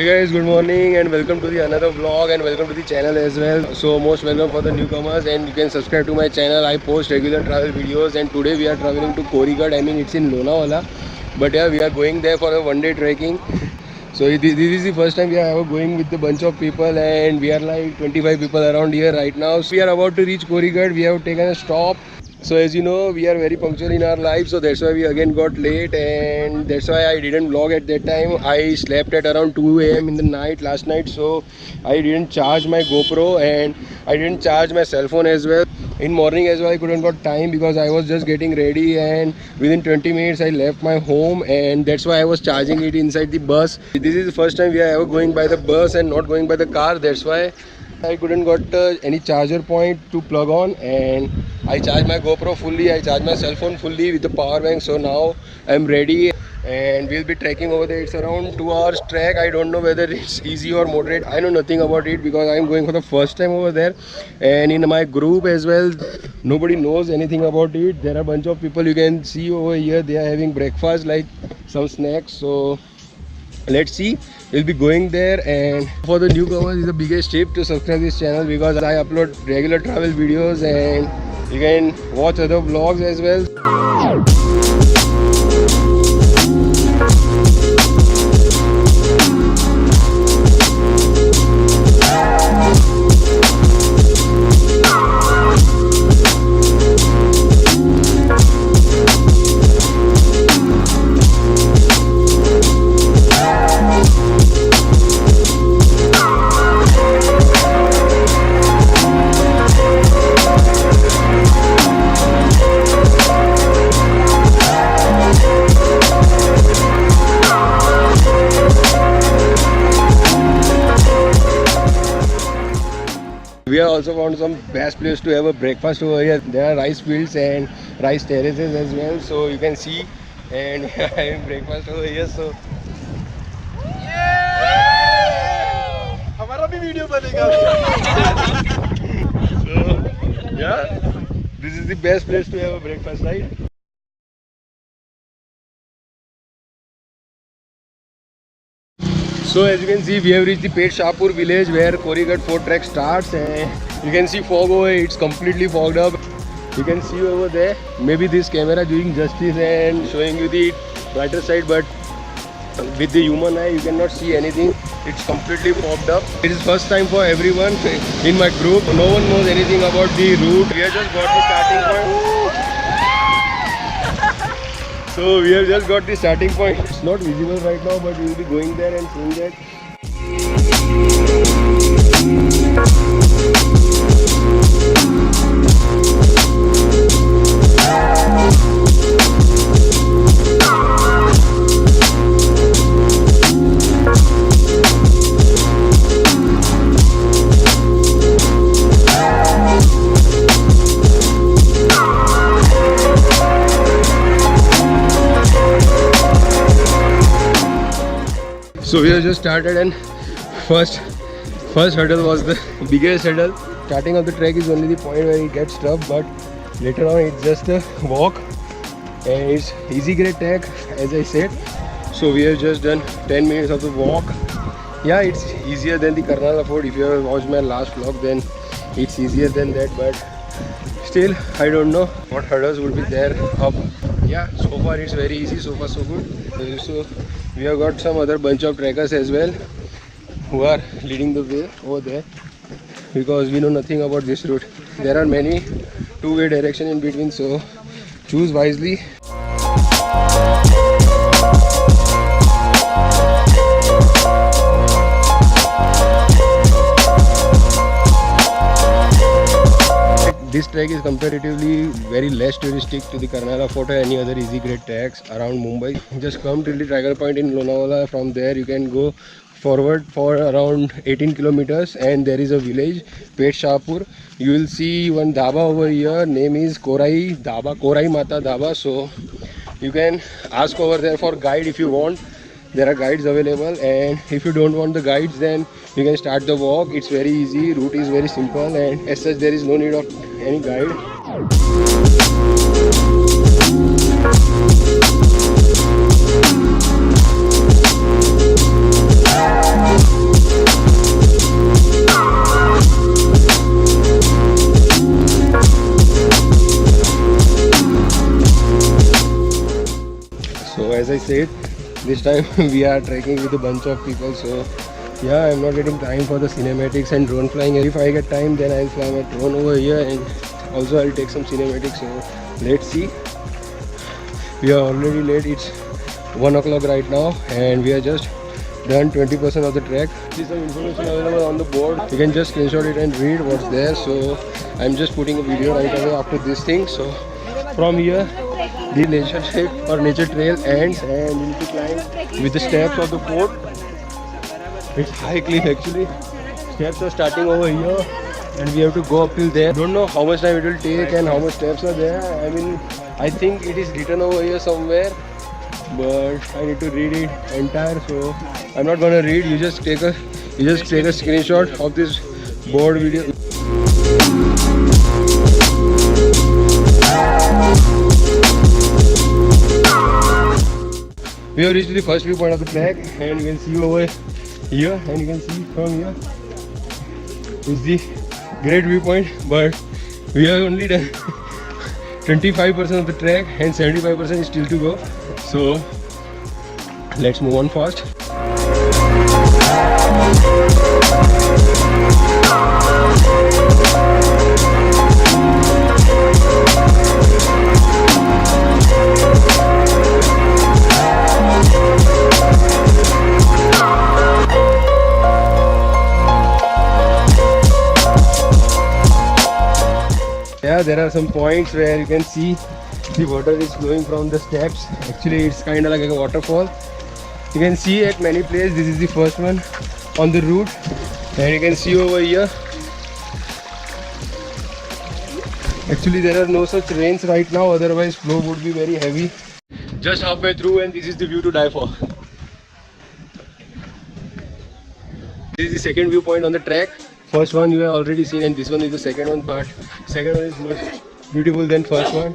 guys, good morning and welcome to the another vlog and welcome to the channel as well. So most welcome for the newcomers and you can subscribe to my channel. I post regular travel videos and today we are traveling to Korigadh. I mean it's in Lonavala, but yeah, we are going there for a one-day trekking. So this is the first time we are ever going with a bunch of people and we are like 25 people around here right now. So we are about to reach Korigadh. We have taken a stop. So as you know, we are very punctual in our life, so that's why we again got late and that's why I didn't vlog at that time. I slept at around 2 AM in the night last night, so I didn't charge my GoPro and I didn't charge my cell phone as well. In morning as well I couldn't got time because I was just getting ready and within 20 minutes I left my home and that's why I was charging it inside the bus. This is the first time we are ever going by the bus and not going by the car, that's why I couldn't got any charger point to plug on and I charged my GoPro fully, I charged my cell phone fully with the power bank. So now I'm ready and we'll be trekking over there. It's around 2 hours trek. I don't know whether it's easy or moderate. I know nothing about it because I'm going for the first time over there and in my group as well nobody knows anything about it. There are a bunch of people you can see over here, they are having breakfast like some snacks. So let's see, we'll be going there. And for the newcomers, it's the biggest tip to subscribe this channel because I upload regular travel videos and you can watch other vlogs as well. We have also found some best place to have a breakfast over here. There are rice fields and rice terraces as well, so you can see. And we are having breakfast over here. So हमारा भी video बनेगा. So yeah, this is the best place to have a breakfast, right? So as you can see, we have reached the Picturesque village where Korigadh fort trek starts and you can see fog over here. It's completely fogged up. You can see over there, maybe this camera doing justice and showing you the brighter side, but with the human eye you cannot see anything. It's completely fogged up. It is first time for everyone in my group. No one knows anything about the route. We have just got the starting point. So we have just got the starting point. It's not visible right now, but we will be going there and seeing that. So we have just started and first hurdle was the biggest hurdle. Starting of the trek is only the point where it gets tough, but later on it's just a walk and it's easy grade trek as I said. So we have just done 10 minutes of the walk. Yeah, it's easier than the Karnala fort. If you have watched my last vlog then it's easier than that, but still I don't know what hurdles would be there up. Yeah, so far it's very easy, so far so good. So we have got some other bunch of trekkers as well who are leading the way over there because we know nothing about this route. There are many two-way direction in between, so choose wisely. This trek is comparatively very less touristic to the Karnala fort or any other easy grade treks around Mumbai. Just come till the trigger point in Lonavala. From there you can go forward for around 18 kilometers and there is a village, Picturesque. You will see one dhaba over here, name is Korai Mata Dhaba. So you can ask over there for guide if you want. There are guides available, and if you don't want the guides then you can start the walk. It's very easy, route is very simple, and as such there is no need of any guide. So as I said, this time we are trekking with a bunch of people. So yeah, I'm not getting time for the cinematics and drone flying. If I get time, then I'll fly my drone over here, and also I'll take some cinematics. So let's see. We are already late. It's 1 o'clock right now, and we are just done 20% of the trek. This is some information available on the board. You can just screenshot it and read what's there. So I'm just putting a video right away after this thing. So from here, the nature trek or nature trail ends, and you need to climb with the steps of the fort. It's high cliff actually. Steps are starting over here, and we have to go up till there. Don't know how much time it will take and how much steps are there. I mean, I think it is written over here somewhere, but I need to read it entire. So I'm not gonna read. You just take a screenshot of this board video. We have reached the first viewpoint of the trek, and you can see over here, and you can see from here is the great viewpoint. But we have only done 25% of the trek, and 75% is still to go. So let's move on fast. Yeah, there are some points where you can see the water is flowing from the steps. Actually, it's kind of like a waterfall. You can see at many places. This is the first one on the route, and you can see over here. Actually, there are no such rains right now, otherwise flow would be very heavy. Just halfway through, and this is the view to die for. This is the second viewpoint on the track. First one you have already seen, and this one is the second one, but second one is much beautiful than first one.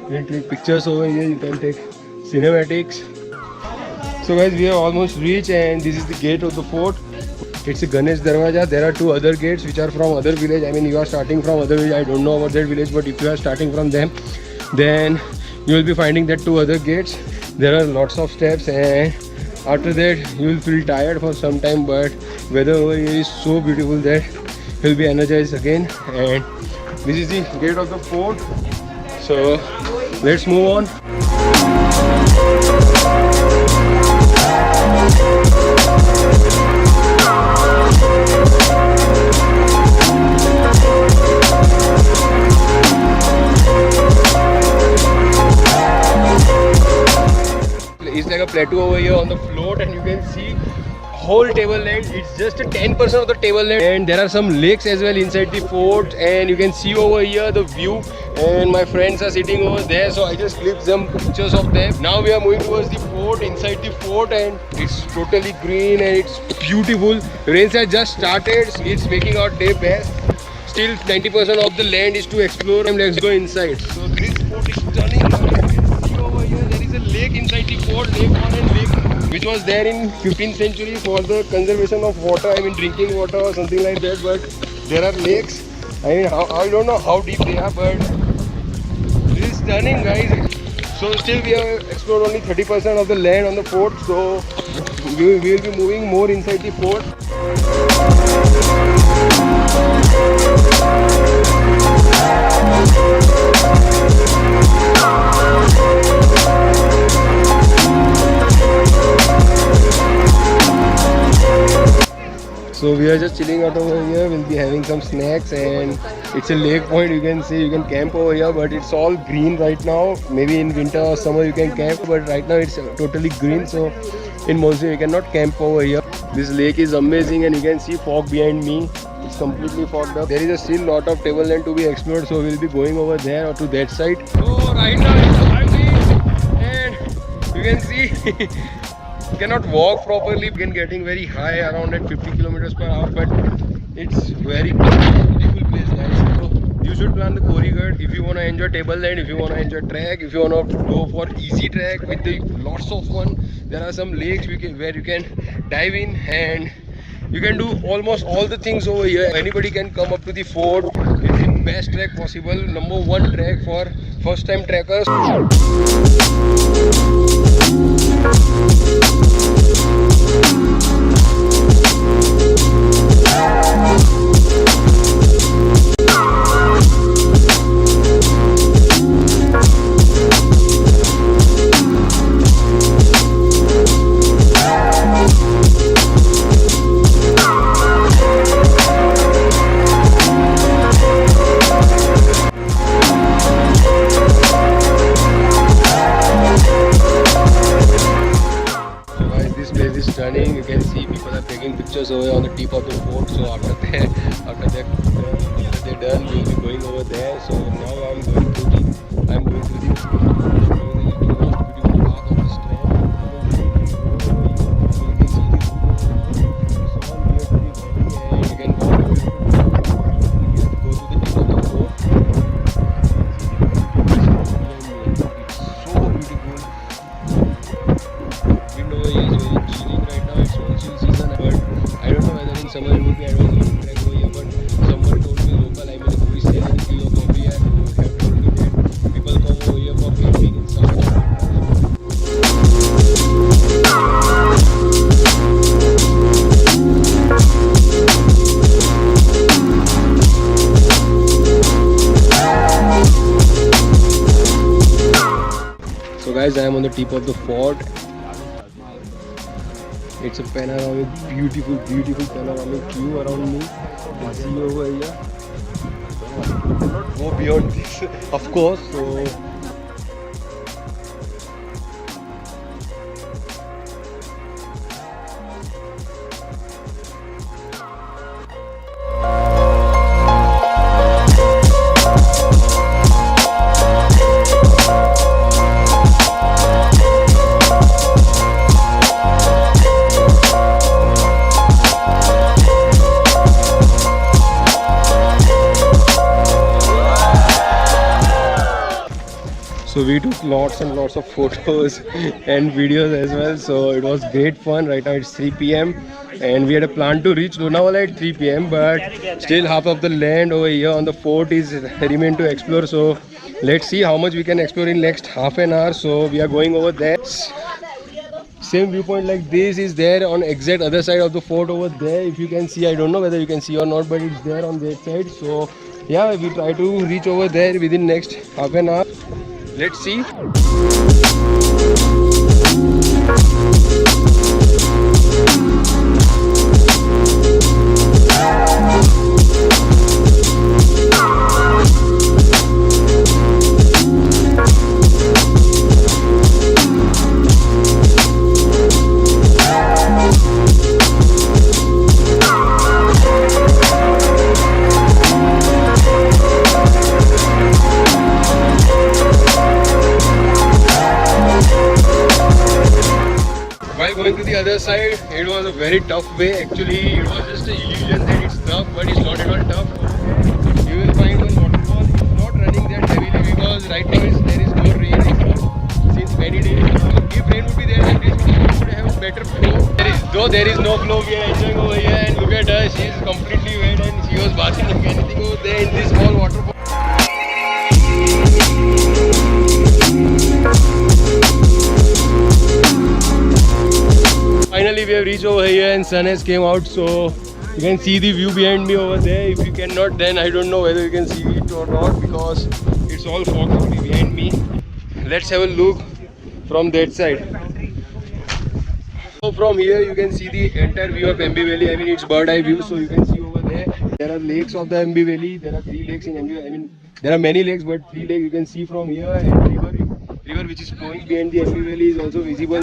You can take pictures over here, you can take cinematics. So guys, we have almost reached, and this is the gate of the fort. It's a Ganesh Darwaja. There are two other gates which are from other village. I mean, you are starting from other village. I don't know about that village, but if you are starting from them, then you will be finding that two other gates. There are lots of steps, and after that you will feel tired for some time, but weather over here is so beautiful that you will be energized again. And this is the gate of the fort. So let's move on. It's like a plateau over here on the float, and you can see whole tableland. It's just 10% of the tableland, and there are some lakes as well inside the fort, and you can see over here the view, and my friends are sitting over there, so I just clipped some pictures of them. Now we are moving towards the fort, inside the fort, and it's totally green and it's beautiful. Rains have just started. It's making our day best. Still 90% of the land is to explore, and let's go inside. So this fort is stunning. You can see over here there is a lake inside the fort, Lake 1 and Lake 2, which was there in 15th century for the conservation of water. I mean drinking water or something like that. But there are lakes. I mean, I don't know how deep they are, but this is stunning, guys. So still we have explored only 30% of the land on the fort. So we will be moving more inside the fort. So we are just chilling out over here. We'll be having some snacks, and it's a lake point. You can see you can camp over here, but it's all green right now. Maybe in winter or summer you can camp, but right now it's totally green. So in monsoon you cannot camp over here. This lake is amazing, and you can see fog behind me. It's completely fogged up. There is still lot of tableland to be explored, so we'll be going over there or to that side. So right now it's hard, and you can see you cannot walk properly. Again, getting very high around at 50 kilometers per hour, but it's very beautiful place, guys. So you should plan the Korigadh if you want to enjoy tableland, if you want to enjoy trek, if you want to go for easy trek with the lots of fun. There are some lakes where you can dive in, and you can do almost all the things over here. Anybody can come up to the fort. It's the best trek possible. #1 trek for first time trekkers. taking pictures over on the tip of the fort. So after they're done, we'll be going over there. So now I'm going to the beautiful path of the strand. You can see the and you can go to the tip of the fort. It's so beautiful. Wind over here is very chilling right now. It's monsoon season, but I don't know whether in summer it would be advisable to trek over here. But someone told me local, I mean, who is there in the tea of coffee, and have told me that people come over here for camping in summer. So guys, I am on the tip of the fort. It's a panoramic, beautiful panoramic view around me. You can see over here. Cannot go beyond this, of course. So we took lots and lots of photos and videos as well. So it was great fun. Right now it's 3 p.m. and we had a plan to reach Lonavala at 3 p.m. but still half of the land over here on the fort is remain to explore. So let's see how much we can explore in next half an hour. So we are going over there. Same viewpoint like this is there on exact other side of the fort over there. If you can see, I don't know whether you can see or not, but it's there on that side. So yeah, we try to reach over there within next half an hour. Let's see. Going to the other side, it was a very tough way. Actually, it was just an illusion that it's tough, but it's not at all tough. You will find one waterfall. It's not running that heavily because right now there is no rain since many days. If rain would be there, then this waterfall would have a better flow. Though there is no flow, we are enjoying over here. And look at her, she is completely wet and she was bathing like anything over there in this small waterfall. Finally we have reached over here and sun has came out, so you can see the view behind me over there. If you cannot, then I don't know whether you can see it or not because it's all fog behind me. Let's have a look from that side. So from here you can see the entire view of MB Valley. I mean, it's bird eye view, so you can see over there. There are lakes of the MB Valley. There are 3 lakes in MB Valley. I mean, there are many lakes, but 3 lakes you can see from here, and river which is flowing behind the MB Valley is also visible.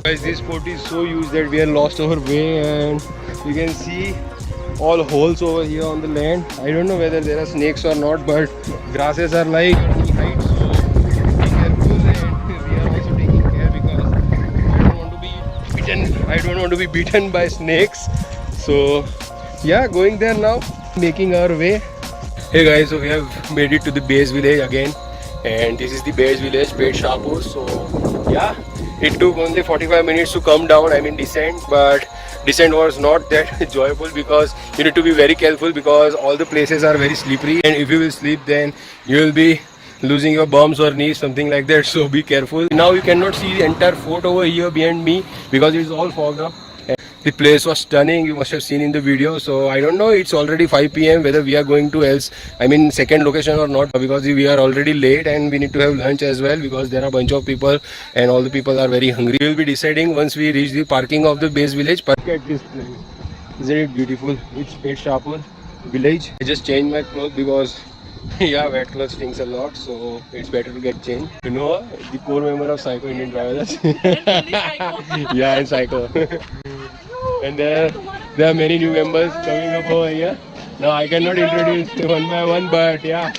Guys, this fort is so huge that we are lost our way, and you can see all holes over here on the land. I don't know whether there are snakes or not, but grasses are like knee height, so be careful, and we are also taking care because I don't want to be beaten by snakes. So yeah, going there now, making our way. Hey guys, so we have made it to the base village again, and this is the base village, Base Shahpur. So yeah, it took only 45 minutes to come down, I mean descent, but descent was not that joyful because you need to be very careful because all the places are very slippery, and if you will slip then you will be losing your bums or knees, something like that, so be careful. Now you cannot see the entire fort over here behind me because it is all fogged up. The place was stunning, you must have seen in the video. So I don't know, it's already 5 p.m. whether we are going to second location or not, because we are already late and we need to have lunch as well because there are a bunch of people and all the people are very hungry. We will be deciding once we reach the parking of the base village. Look at this place. Isn't it beautiful? It's Peshapur village. I just changed my clothes because yeah, wet clothes stinks a lot, so it's better to get changed. You know, the core member of Psycho Indian Travelers. Yeah, and Psycho. And there are many new members coming up over here. Now I cannot introduce one by one, but yeah.